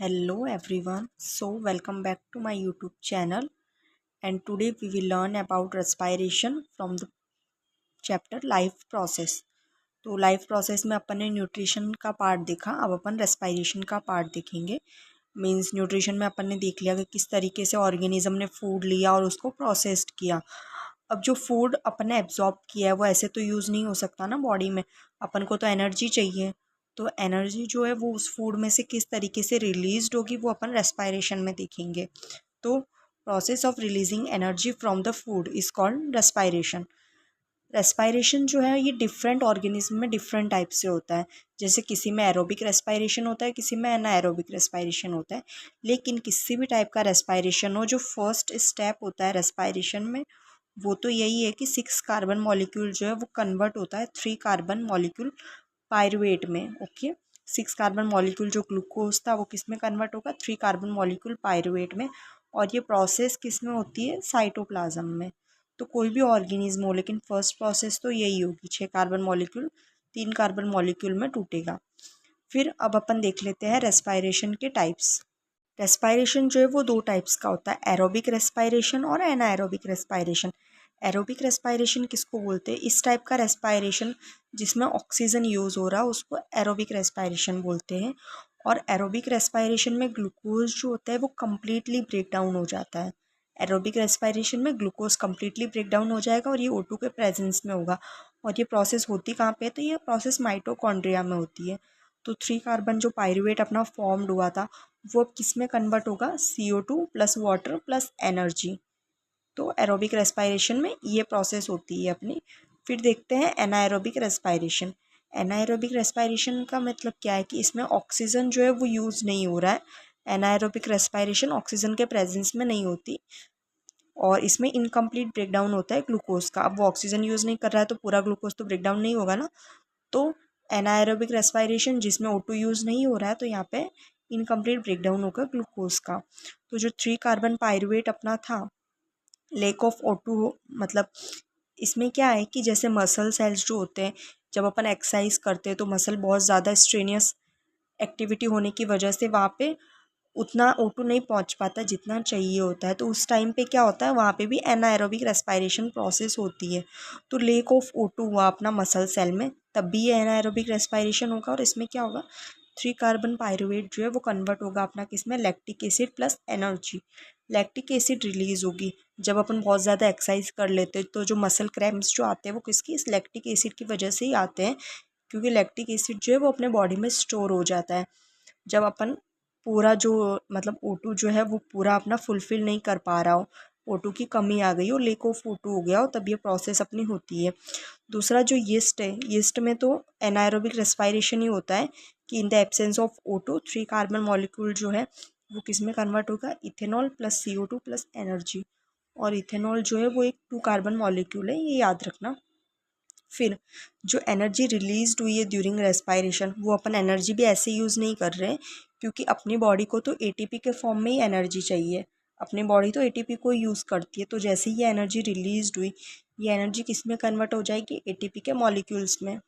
Hello everyone, so welcome back to my YouTube channel and today we will learn about respiration from the chapter life process। तो life process में अपन ने nutrition का part देखा, अब अपन respiration का part देखेंगे। Means nutrition में अपन ने देख लिया कि किस तरीके से ऑर्गेनिज्म ने फूड लिया और उसको प्रोसेस्ड किया। अब जो फूड अपन ने एब्जॉर्ब किया है वो ऐसे तो यूज़ नहीं हो सकता ना बॉडी में, अपन को तो एनर्जी चाहिए। तो एनर्जी जो है वो उस फूड में से किस तरीके से रिलीज होगी वो अपन रेस्पायरेशन में देखेंगे। तो process of releasing energy from the food is called respiration. Respiration जो है ये डिफरेंट ऑर्गेनिज्म में डिफरेंट टाइप से होता है। जैसे किसी में एरोबिक रेस्पायरेशन होता है, किसी में एनाएरोबिक रेस्पायरेशन होता है। लेकिन किसी भी टाइप का रेस्पायरेशन हो, जो फर्स्ट स्टेप होता है रेस्पायरेशन में वो तो यही है कि 6 कार्बन मॉलिक्यूल जो है वो कन्वर्ट होता है 3 कार्बन मॉलिक्यूल पायरुवेट में। ओके, 6 कार्बन मॉलिक्यूल जो ग्लूकोज था वो किस में कन्वर्ट होगा, 3 कार्बन मॉलिक्यूल पायरुवेट में। और ये प्रोसेस किस में होती है, साइटोप्लाज्म में। तो कोई भी ऑर्गेनिज्म हो लेकिन फर्स्ट प्रोसेस तो यही होगी, 6 कार्बन मॉलिक्यूल 3 कार्बन मॉलिक्यूल में टूटेगा। फिर अब अपन देख लेते हैं रेस्पायरेशन के टाइप्स। रेस्पायरेशन जो है वो 2 टाइप्स का होता है, एरोबिक रेस्पायरेशन और एनाएरोबिक रेस्पायरेशन। एरोबिक रेस्पायरेशन किसको बोलते हैं, इस टाइप का रेस्पायरेशन जिसमें ऑक्सीजन यूज़ हो रहा है उसको एरोबिक रेस्पायरेशन बोलते हैं। और एरोबिक रेस्पायरेशन में ग्लूकोज जो होता है वो कम्प्लीटली ब्रेक डाउन हो जाता है। एरोबिक रेस्पायरेशन में ग्लूकोज कम्प्लीटली ब्रेक डाउन हो जाएगा और ये O2 के प्रेजेंस में होगा। और ये प्रोसेस होती कहाँ पे है, तो ये प्रोसेस माइटोकॉन्ड्रिया में होती है। तो 3 कार्बन जो पायरुवेट अपना फॉर्म्ड हुआ था वो अब किस में कन्वर्ट होगा, CO2 plus water plus energy. तो एरोबिक रेस्पायरेशन में ये प्रोसेस होती है अपनी। फिर देखते हैं एनाएरोबिक रेस्पायरेशन। एनाएरोबिक रेस्पायरेशन का मतलब क्या है कि इसमें ऑक्सीजन जो है वो यूज़ नहीं हो रहा है। एनाएरोबिक रेस्पायरेशन ऑक्सीजन के प्रेजेंस में नहीं होती और इसमें इनकम्प्लीट ब्रेकडाउन होता है ग्लूकोज का। अब वो ऑक्सीजन यूज़ नहीं कर रहा है तो पूरा ग्लूकोज तो ब्रेकडाउन नहीं होगा ना। तो एनाएरोबिक रेस्पायरेशन जिसमें O2 यूज़ नहीं हो रहा है तो यहाँ पे इनकम्प्लीट ब्रेकडाउन होगा ग्लूकोज का। तो जो 3 कार्बन पायरुवेट अपना था, लेक ऑफ O2 मतलब इसमें क्या है कि जैसे मसल सेल्स जो होते हैं, जब अपन एक्सरसाइज करते हैं तो मसल बहुत ज़्यादा स्ट्रेनियस एक्टिविटी होने की वजह से वहाँ पे उतना O2 नहीं पहुँच पाता जितना चाहिए होता है। तो उस टाइम पे क्या होता है, वहाँ पे भी एनाएरोबिक रेस्पायरेशन प्रोसेस होती है। तो लेक ऑफ O2 हुआ अपना मसल सेल में, तब भी ये एनाएरोबिक रेस्पायरेशन होगा। और इसमें क्या होगा, 3 कार्बन पायरुवेट जो है वो कन्वर्ट होगा अपना किस में, lactic acid plus energy. Lactic acid release होगी जब अपन बहुत ज़्यादा एक्सरसाइज कर लेते हैं। तो जो मसल क्रैम्प्स जो आते हैं वो किसकी, इस लैक्टिक एसिड की वजह से ही आते हैं, क्योंकि लैक्टिक एसिड जो है वो अपने बॉडी में स्टोर हो जाता है। जब अपन पूरा जो मतलब O2 जो है वो पूरा अपना फुलफ़िल नहीं कर पा रहा हो, O2 की कमी आ गई हो, लेक ऑफ O2 हो गया हो, तब ये प्रोसेस अपनी होती है। दूसरा जो यीस्ट है, यीस्ट में तो एनाएरोबिक रेस्पायरेशन ही होता है कि in the absence of O2 3 carbon molecule जो है वो किस में कन्वर्ट होगा, ethanol plus CO2 plus energy. और इथेनॉल जो है वो एक 2 कार्बन मॉलिक्यूल है, ये याद रखना। फिर जो एनर्जी रिलीज हुई है ड्यूरिंग रेस्पायरेशन, वो अपन एनर्जी भी ऐसे यूज़ नहीं कर रहे हैं, क्योंकि अपनी बॉडी को तो ATP के फॉर्म में ही एनर्जी चाहिए। अपनी बॉडी तो ATP को यूज़ करती है। तो जैसे ही ये एनर्जी रिलीज हुई, ये एनर्जी किस में कन्वर्ट हो जाएगी, ATP के मॉलिक्यूल्स में।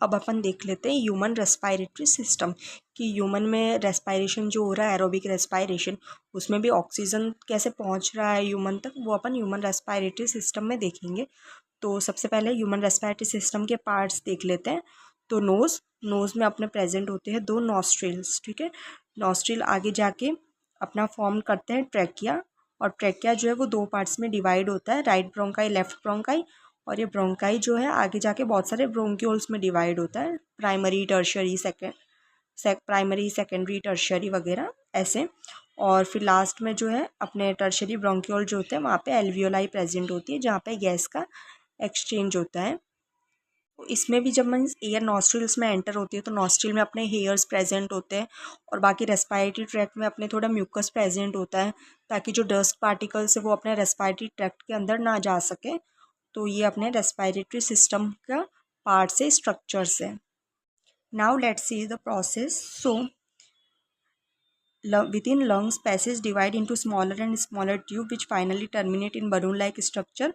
अब अपन देख लेते हैं ह्यूमन रेस्पायरेटरी सिस्टम, कि ह्यूमन में रेस्पायरेशन जो हो रहा है एरोबिक रेस्पायरेशन, उसमें भी ऑक्सीजन कैसे पहुंच रहा है ह्यूमन तक, वो अपन ह्यूमन रेस्पायरेटरी सिस्टम में देखेंगे। तो सबसे पहले ह्यूमन रेस्पिरेटरी सिस्टम के पार्ट्स देख लेते हैं। तो नोज़ में अपने प्रेजेंट होते हैं 2 नॉस्ट्रिल्स, ठीक है। नॉस्ट्रिल आगे जाके अपना फॉर्म करते हैं ट्रैकिया, और ट्रैकिया जो है वो 2 पार्ट्स में डिवाइड होता है, राइट ब्रोंकाई लेफ्ट ब्रोंकाई। और ये ब्रोंकाई जो है आगे जाके बहुत सारे ब्रोंक्यूल्स में डिवाइड होता है, primary tertiary primary secondary tertiary वगैरह ऐसे। और फिर लास्ट में जो है अपने टर्शियरी ब्रोंक्यूल जो होते हैं वहाँ पे एल्वियोलाई प्रेजेंट होती है, जहाँ पे गैस का एक्सचेंज होता है। तो इसमें भी जब मीन्स एयर नॉस्ट्रिल्स में एंटर होती है तो नॉस्ट्रिल में अपने हेयर्स प्रेजेंट होते हैं, और बाकी रेस्पायरेटरी ट्रैक्ट में अपने थोड़ा म्यूकस प्रेजेंट होता है, ताकि जो डस्ट पार्टिकल्स है वो अपने रेस्पायरेटरी ट्रैक्ट के अंदर ना जा सके। तो ये अपने रेस्पायरेटरी सिस्टम का पार्ट से स्ट्रक्चर्स है। Now let's see the process. Within lungs, passage divide into smaller and smaller tube which finally terminate in balloon-like structure,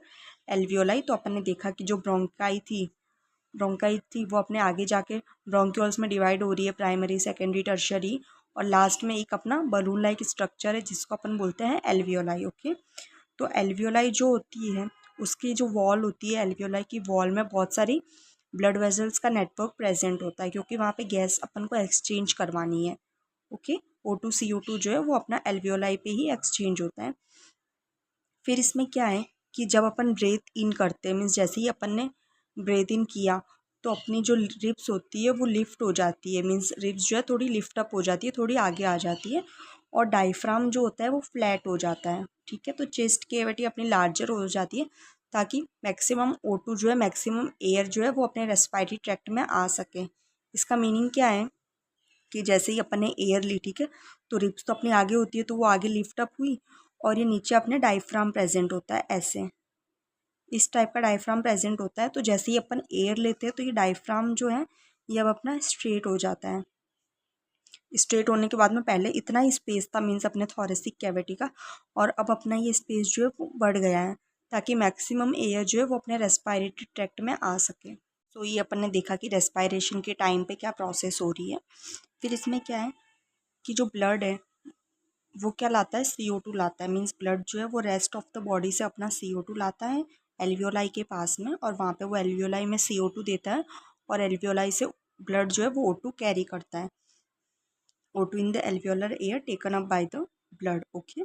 alveoli। तो अपन ने देखा कि जो ब्रोंकाई थी वो अपने आगे जाके ब्रोंक्यूल्स में डिवाइड हो रही है, प्राइमरी सेकेंडरी टर्शियरी। और लास्ट में एक अपना बलून लाइक स्ट्रक्चर है जिसको अपन बोलते हैं एल्वियोलाई। ओके, तो एल्वियोलाई जो होती है उसकी जो वॉल होती है, एल्वियोलाई की वॉल में बहुत सारी ब्लड वेजल्स का नेटवर्क प्रेजेंट होता है, क्योंकि वहाँ पे गैस अपन को एक्सचेंज करवानी है। ओके, O2 CO2 जो है वो अपना एल्वियोलाई पे ही एक्सचेंज होता है। फिर इसमें क्या है कि जब अपन ब्रेथ इन करते हैं, मीन्स जैसे ही अपन ने ब्रेथ इन किया तो अपनी जो रिब्स होती है वो लिफ्ट हो जाती है, मीन्स रिब्स जो है थोड़ी लिफ्ट अप हो जाती है, थोड़ी आगे आ जाती है, और डायफ्राम जो होता है वो फ्लैट हो जाता है। ठीक है, तो चेस्ट कैविटी अपनी लार्जर हो जाती है ताकि मैक्सिमम O2 जो है, मैक्सिमम एयर जो है वो अपने रेस्पिरेटरी ट्रैक्ट में आ सके। इसका मीनिंग क्या है कि जैसे ही अपन ने एयर ली, ठीक है, तो रिब्स तो अपनी आगे होती है तो वो आगे लिफ्ट अप हुई, और ये नीचे अपने डायफ्राम प्रेजेंट होता है ऐसे, इस टाइप का डायफ्राम प्रेजेंट होता है। तो जैसे ही अपन एयर लेते हैं तो ये डायफ्राम जो है ये अब अपना स्ट्रेट हो जाता है। स्ट्रेट होने के बाद में पहले इतना ही स्पेस था, मीन्स अपने थोरेसिक कैविटी का, और अब अपना ये स्पेस जो है वो बढ़ गया है ताकि मैक्सिमम एयर जो है वो अपने रेस्पिरेटरी ट्रैक्ट में आ सके। तो ये अपन ने देखा कि रेस्पिरेशन के टाइम पे क्या प्रोसेस हो रही है। फिर इसमें क्या है कि जो ब्लड है वो क्या लाता है, CO2 लाता है, मीन्स ब्लड जो है वो रेस्ट ऑफ द बॉडी से अपना CO2 लाता है एल्वियोलाई के पास में, और वहाँ पे वो एल्वियोलाई में CO2 देता है, और एल्वियोलाई से ब्लड जो है वो O2 कैरी करता है। O2 in the alveolar air taken up by the blood. Okay,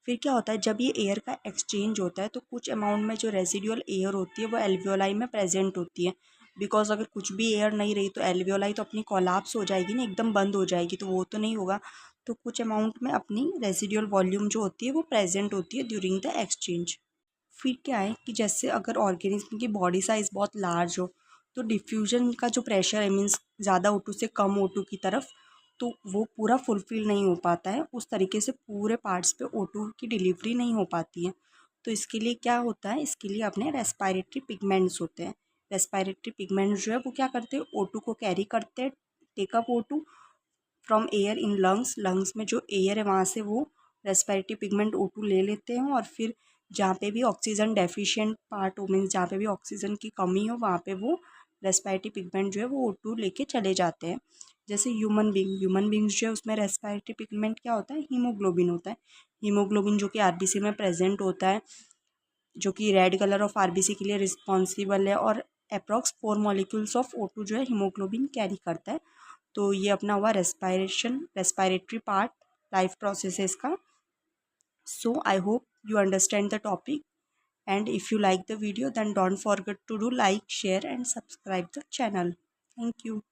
फिर क्या होता है जब ये एयर का एक्सचेंज होता है तो कुछ अमाउंट में जो रेजिडुअल एयर होती है वो एल्वियोलाई में प्रेजेंट होती है, बिकॉज अगर कुछ भी एयर नहीं रही तो एल्वियोलाई तो अपनी कोलैप्स हो जाएगी ना, एकदम बंद हो जाएगी, तो वो तो नहीं होगा। तो कुछ अमाउंट में अपनी रेजिडुअल वॉल्यूम जो होती है वो प्रेजेंट होती है ड्यूरिंग द एक्सचेंज। फिर क्या है कि जैसे अगर ऑर्गेनिज्म की बॉडी साइज़ बहुत लार्ज हो तो डिफ्यूजन का जो प्रेशर है, मीन्स ज़्यादा O2 से कम O2 की तरफ, तो वो पूरा फुलफिल नहीं हो पाता है, उस तरीके से पूरे पार्ट्स पे O2 की डिलीवरी नहीं हो पाती है। तो इसके लिए क्या होता है, इसके लिए अपने रेस्पिरेटरी पिगमेंट्स होते हैं। रेस्पिरेटरी पिगमेंट्स जो है वो क्या करते हैं, O2 को कैरी करते हैं, take up O2 from air in lungs, lungs में जो एयर है वहाँ से वो रेस्पिरेटरी पिगमेंट O2 ले लेते हैं, और फिर जहाँ पे भी ऑक्सीजन डेफिशिएंट पार्ट हो, मीन्स जहाँ पे भी ऑक्सीजन की कमी हो वहाँ पे वो रेस्पिरेटरी पिगमेंट जो है वो O2 लेके चले जाते हैं। जैसे ह्यूमन बींग्स जो है उसमें रेस्पिरेटरी पिगमेंट क्या होता है, हीमोग्लोबिन होता है। हीमोग्लोबिन जो कि आरबीसी में प्रेजेंट होता है, जो कि रेड कलर ऑफ आरबीसी के लिए रिस्पॉन्सिबल है, और अप्रॉक्स 4 मॉलिक्यूल्स ऑफ O2 जो है हीमोग्लोबिन कैरी करता है। तो ये अपना हुआ रेस्पिरेटरी पार्ट, लाइफ प्रोसेसेस का। So I hope you understand the topic, and if you like the video then don't forget to do like, share and subscribe the channel. Thank you.